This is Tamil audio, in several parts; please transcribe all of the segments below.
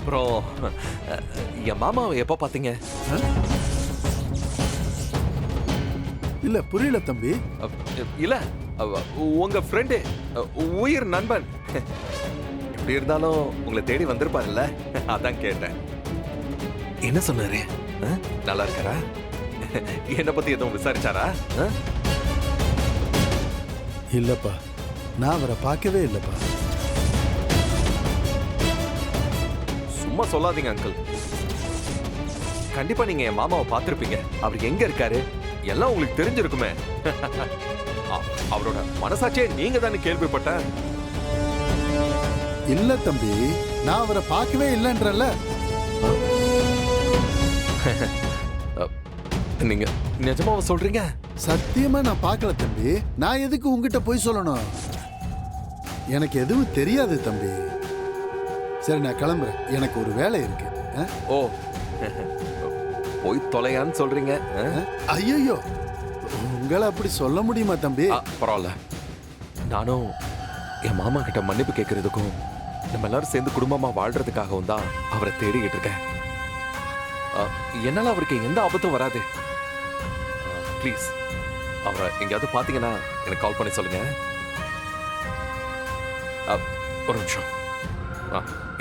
அப்புறம் என் மாமாவை எப்போ பார்த்தீங்க? இல்ல புரியல தம்பி. இல்ல உங்க ஃப்ரெண்டு, உயிர் நண்பன். எப்படி இருந்தாலும் உங்களை தேடி வந்திருப்பாருல்ல, அதான் கேட்டேன். என்ன சொன்னாரு? நல்லா இருக்காரா? என்ன பத்தி எதுவும் விசாரிச்சாரா? இல்லப்பா, நான் அவரை பார்க்கவே இல்லப்பா. சும்மா சொல்லாதீங்க அங்கிள். கண்டிப்பா நீங்க என் மாமாவை பார்த்திருப்பீங்க. அவர் எங்க இருக்காரு எல்லாம் உங்களுக்கு தெரிஞ்சிருக்குமே. அவரோட மனசாட்சியே நீங்க தானே கேள்விப்பட்டேன். இல்ல தம்பி, நான் அவரை பார்க்கவே இல்லைன்றல. நீங்க நிஜமாவா சொல்றீங்க? சத்தியமா நான் பார்க்கல தம்பி. நான் எதுக்கு உங்ககிட்ட போய் சொல்லணும்? எனக்கு எதுவும் தெரியாது தம்பி. சரி, நான் கிளம்புறேன். எனக்கு ஒரு வேலை இருக்கு. ஓ, போய் தொலையான்னு சொல்றீங்க? ஐயோ, உங்களை அப்படி சொல்ல முடியுமா தம்பி? பரவாயில்ல. நானும் என் மாமா கிட்ட மன்னிப்பு கேட்கறதுக்கும் நம்ம எல்லாரும் சேர்ந்து குடும்பமா வாழ்றதுக்காகவும் தான் அவரை தேடிக்கிட்டு இருக்கேன். என்னால அவருக்கு எந்த ஆபத்தும் வராது. ப்ளீஸ், அவரை எங்கேயாவது பாத்தீங்கன்னா எனக்கு கால் பண்ணி சொல்லுங்க. ஒரு நிமிஷம்.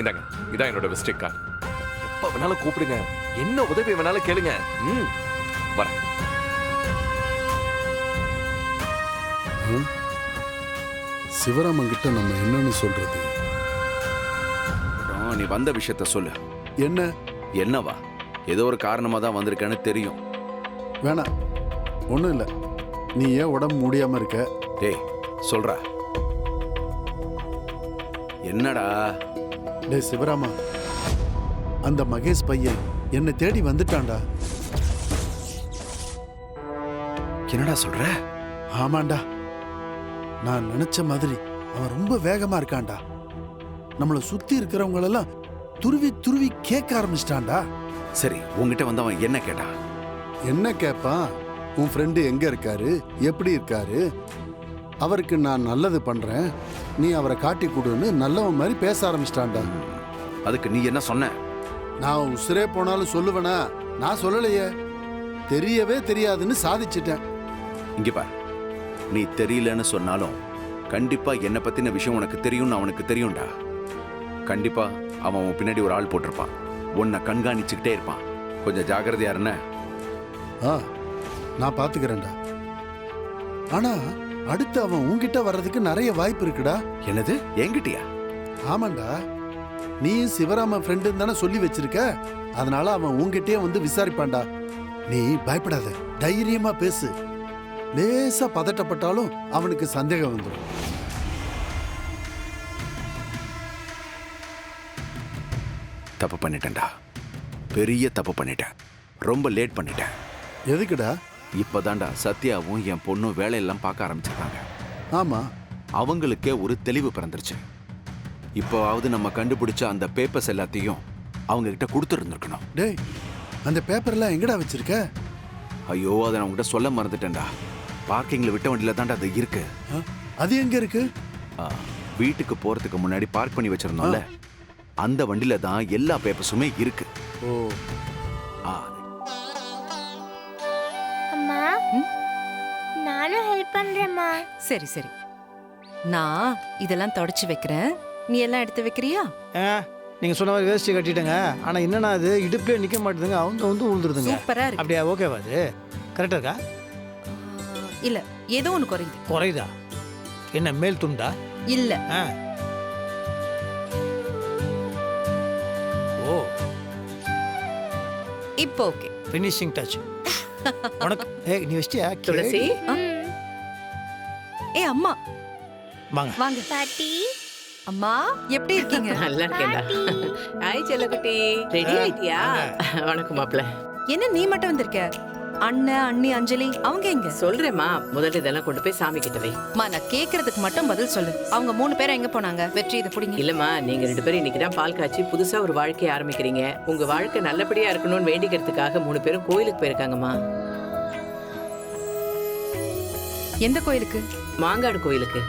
இந்தாங்க, இதான் என்னோட விசிட்டிங் கார்டு. எப்ப வேணாலும் கூப்பிடுங்க, என்ன உதவி வேணாலும் கேளுங்க. வரேன். சிவராமன் கிட்ட நம்ம என்னன்னு சொல்றது? நீ வந்த விஷயத்த சொல்லு. என்ன? என்னவா? ஏதோ ஒரு காரணமா தான் வந்திருக்கேன்னு தெரியும். வேணாம், ஒண்ணும் இல்ல. நீ ஏன் உடம்பு முடியாம இருக்க? டேய் சொல்றா, என்னடா? டேய் சிவராமா, அந்த மகேஷ் பையன் என்னை தேடி வந்துட்டான்டா. என்னடா சொல்ற? ஆமாண்டா, நான் நினைச்ச மாதிரி அவன் ரொம்ப வேகமா இருக்கான்டா. நம்மளை சுத்தி இருக்கிறவங்களெல்லாம் துருவி துருவி கேட்க ஆரம்பிச்சிட்டான்டா. சரி, உங்ககிட்ட வந்தவன் என்ன கேட்டான்? என்ன கேட்பான்? உன் ஃப்ரெண்டு எங்க இருக்காரு, எப்படி இருக்காரு, அவருக்கு நான் நல்லது பண்றேன், நீ அவரை காட்டி கொடுன்னு நல்லவன் மாதிரி பேச ஆரம்பிச்சிட்டான்டா. அதுக்கு நீ என்ன சொன்ன? நான் உசுரே போனாலும் சொல்லுவேனா? நான் சொல்லலையே. தெரியவே தெரியாதுன்னு சாதிச்சிட்டேன். இங்க பார், நீ தெரியலன்னு சொன்னாலும் கண்டிப்பா என்ன பத்தின விஷயம் உனக்கு தெரியும்னு அவனுக்கு தெரியும்டா. கண்டிப்பா அவன் உன் பின்னாடி ஒரு ஆள் போட்டிருப்பான், உன்னை கண்காணிச்சுக்கிட்டே இருப்பான். கொஞ்சம் ஜாக்கிரதையா இருந்த. நான் பாத்துக்கிறேன்டா. ஆனா அடுத்து அவன் உன்கிட்ட வர்றதுக்கு நிறைய வாய்ப்பு இருக்குடா. என்னது, என்கிட்டயா? ஆமாண்டா, நீயும் சிவராம ஃப்ரெண்டு தானே சொல்லி வச்சிருக்க. அதனால அவன் உன்கிட்டயே வந்து விசாரிப்பான்டா. நீ பயப்படாத, தைரியமா பேசு. லேசா பதட்டப்பட்டாலும் அவனுக்கு சந்தேகம் வந்துடும். தப்பு பண்ணிட்டேன்டா, பெரிய தப்பு பண்ணிட்டேன். ரொம்ப லேட் பண்ணிட்டேன். எதுக்குடா? இப்பதான்டா சத்யாவும் என் பொண்ணும் வேலையெல்லாம் பார்க்க ஆரம்பிச்சிருக்காங்க. ஆமா, அவங்களுக்கே ஒரு தெளிவு பிறந்துருச்சு. இப்போவாவது நம்ம கண்டுபிடிச்ச அந்த பேப்பர்ஸ் எல்லாத்தையும் அவங்க கிட்ட கொடுத்துருந்துருக்கணும். டேய், அந்த பேப்பர்லாம் எங்கடா வச்சிருக்க? ஐயோ, அதை நான் உங்ககிட்ட சொல்ல மறந்துட்டேன்டா. பார்க்கிங்ல விட்ட வண்டியில தான்டா அது இருக்கு. அது எங்க இருக்கு? வீட்டுக்கு போறதுக்கு முன்னாடி பார்க் பண்ணி வச்சிருந்தோம்ல, அந்த வண்டியில தான் எல்லா பேப்பர்ஸுமே இருக்கு. ஓ, அம்மா, நானும் ஹெல்ப் பண்றேம்மா. சரி சரி, நான் இதெல்லாம் தொடச்சு வைக்கிறேன், நீ எல்லாம் எடுத்து வைக்கிறியா? நீங்க சொன்ன மாதிரி வேஸ்ட் கட்டிட்டேங்க. ஆனா என்னன்னா அது இடுப்புலயே நிக்க மாட்டேதுங்க, அவங்க வந்து உழுதுருதுங்க. சூப்பரா இருக்கு. அப்படியா? ஓகேவா? அது கரெக்டா இருக்கா? இல்ல, ஏதோ ஒண்ணு குறையுது. குறையுதா? என்ன மேல் துண்டா? இல்ல. ஓ, இப்போ ஓகே. Finishing touch. உனக்கு நீ வச்சியா? துளசி, அம்மா வாங்க வாங்க. பாட்டி, அம்மா எப்படி இருக்கீங்க? நல்லா இருக்கேன்டா. ஹாய் செல்லக்குட்டி, ரெடி ஆயிட்டியா? வணக்கம் மாப்ள. என்ன நீ மட்டும் வந்திருக்க? அண்ணன், அண்ணி, அஞ்சலி அவங்க எங்க? சொல்றேம்மா, முதல்ல இதெல்லாம் கொண்டு போய் சாமி கிட்ட வை. நான் கேக்குறதுக்கு மட்டும் பதில் சொல்லு. அவங்க 3 பேரும் எங்க போனாங்க? வெற்றி, இதை புடிங்க. இல்லம்மா, நீங்க 2 பேரும் இன்னைக்கு தான் பால் காய்ச்சி புதுசா ஒரு வாழ்க்கையை ஆரம்பிக்கிறீங்க. உங்க வாழ்க்கை நல்லபடியா இருக்கணும்னு வேண்டிக்கிறதுக்காக 3 பேரும் கோயிலுக்கு போயிருக்காங்கம்மா. எந்த கோயிலுக்கு? மாங்காடு கோயிலுக்கு.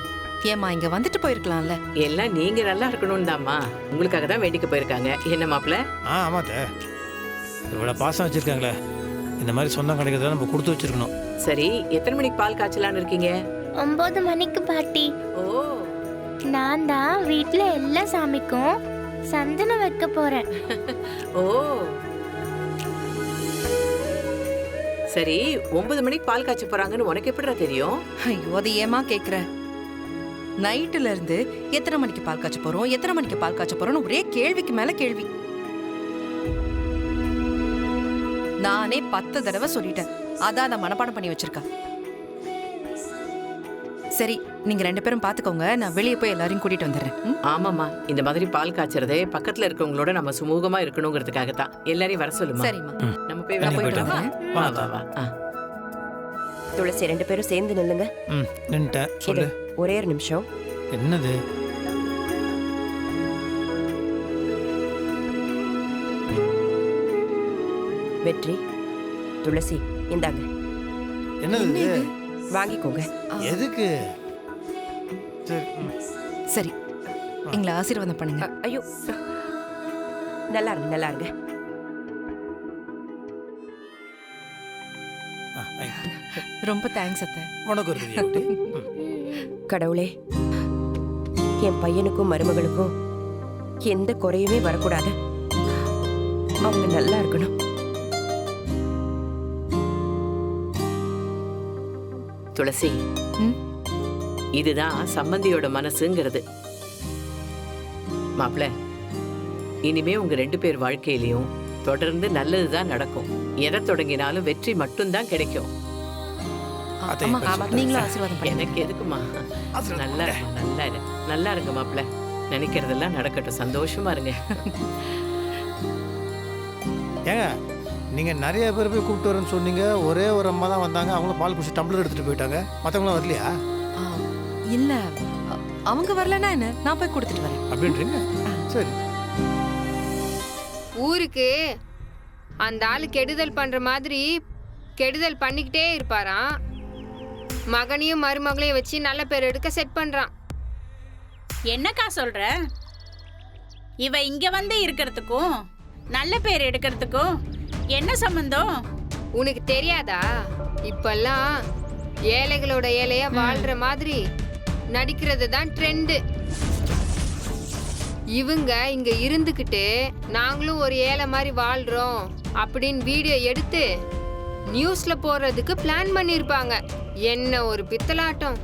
ஏம்மா இங்க வந்துட்டு போயிருக்கலாம்ல. எல்லாம் நீங்க நல்லா இருக்கணும்னு தாம்மா. உங்களுக்காக தான் வேண்டிக்க போயிருக்காங்க. என்ன மாப்பிள்ள? ஆமாத்த, இவ்வளோ பாசம் வச்சுருக்காங்களே, இந்த மாதிரி சொந்தம் கிடைக்கிறத நம்ம கொடுத்து வச்சிருக்கணும். சரி, எத்தனை மணிக்கு பால் காய்ச்சலான்னு இருக்கீங்க? 9 மணிக்கு பாட்டி. ஓ, நான் தான் வீட்ல எல்லா சாமிக்கும் சந்தனம் வைக்க போறேன். ஓ, சரி, 9 மணிக்கு பால் காய்ச்ச போறாங்கன்னு உனக்கு எப்படிடா தெரியும்? ஐயோ, அது ஏமா கேக்குற? நைட்டுல இருந்து எத்தனை மணிக்கு பால் காய்ச்ச போறோம், எத்தனை மணிக்கு பால் காய்ச்ச போறோம்னு ஒரே கேள்விக்கு மேல கேள்வி. நானே 10 தடவை சொல்லிட்டேன். அதான் அதை மனப்பாடம் பண்ணி வச்சிருக்கா. சரி, நீங்க 2 பேரும் பாத்துக்கோங்க, நான் வெளியே போய் எல்லாரையும் கூட்டிட்டு வந்துடுறேன். ம்? ஆமாம்மா, இந்த மாதிரி பால் காய்ச்சறதே பக்கத்துல இருக்கவங்களோட நம்ம சுமூகமா இருக்கணுங்கிறதுக்காக தான். எல்லாரையும் வர சொல்லுமா. சரிம்மா. நம்ம போய் நான் போயிட்டு போயிட்டு வரலாம். வரேன். வா வா வா. துளசி 2 பேரும் சேர்ந்து நில்லுங்க. ம், நின்ட்டேன். சொல்லு. ஒரே ஒரு நிமிஷம். என்னது? வெற்றி, துளசி, இந்தாங்க, என்னது இது? வாங்கிக்கோங்க. எதுக்கு? சரி. சரி, எங்களை ஆசீர்வாதம் பண்ணுங்க. ஐயோ, நல்லா இருங்க, நல்லா இருங்க. வாங்கிக்கோ. ரொம்ப தேங்க்ஸ் அத்தை. உனக்கு ஒரு குட்டி. கடவுளே, என் பையனுக்கும் மருமகளுக்கும் எந்த குறையுமே வரக்கூடாது. அவங்க நல்லா இருக்கணும். துளசி, ம்? இதுதான் சம்மந்தியோட மனசுங்கிறது. மாப்பிள்ள, இனிமே உங்க 2 பேர் வாழ்க்கையிலயும் தொடர்ந்து நல்லதுதான் நடக்கும். எதை தொடங்கினாலும் வெற்றி மட்டும்தான் கிடைக்கும். அத்தை, அம்மா, இப்ப சொல்லு. நீங்களும் ஆசீர்வாதம் பண்ணுங்க. எனக்கு எதுக்குமா? நல்லா இருமா, நல்லா இரு, நல்லா இருங்க மாப்பிள்ள. நினைக்கிறதெல்லாம் நடக்கட்டும், சந்தோஷமா இருங்க. ஏங்க, நீங்க நிறைய பேர் போய் கூப்பிட்டு வரேன்னு சொன்னீங்க. ஒரே ஒரு அம்மா தான் வந்தாங்க. அவங்களும் பால் குடிச்சு டம்ளர் எடுத்துட்டு போயிட்டாங்க. மற்றவங்களாம் வரலையா? இல்ல, அவங்க வரலன்னா என்ன, நான் போய் கொடுத்துட்டு வரேன். அப்படின்றீங்க? சரி. ஊருக்கு அந்த ஆளு கெடுதல் பண்ற மாதிரி கெடுதல் பண்ணிக்கிட்டே இருப்பாராம். மகனையும் மருமகளையும் வச்சு நல்ல பேர் எடுக்க செட் பண்றான். என்னக்கா சொல்ற? இவ இங்க வந்து இருக்கிறதுக்கும் நல்ல பேர் எடுக்கிறதுக்கும் என்ன சம்பந்தம்? உனக்கு தெரியாதா? இப்பெல்லாம் ஏழைகளோட ஏழையா வாழ்ற மாதிரி நடிக்கிறது தான் ட்ரெண்டு. இவங்க இங்க இருந்துகிட்டு நாங்களும் ஒரு ஏழை மாதிரி வாழ்றோம் அப்படின்னு வீடியோ எடுத்து நியூஸ்ல போடுறதுக்கு பிளான் பண்ணிருப்பாங்க. என்ன ஒரு பித்தலாட்டம்!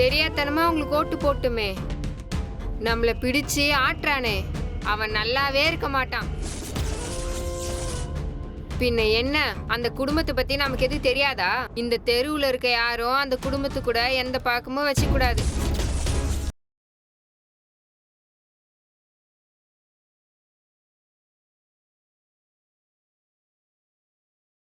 தெரியாதனமா அவங்களுக்கு ஓட்டு போட்டுமே நம்மள பிடிச்சு ஆட்டுறானே, அவன் நல்லாவே இருக்க மாட்டான். பின்ன என்ன, அந்த குடும்பத்தை பத்தி நமக்கு எது தெரியாதா? இந்த தெருவுல இருக்க யாரும் அந்த குடும்பத்து கூட எந்த பழக்கமும் வச்சுக்கூடாது.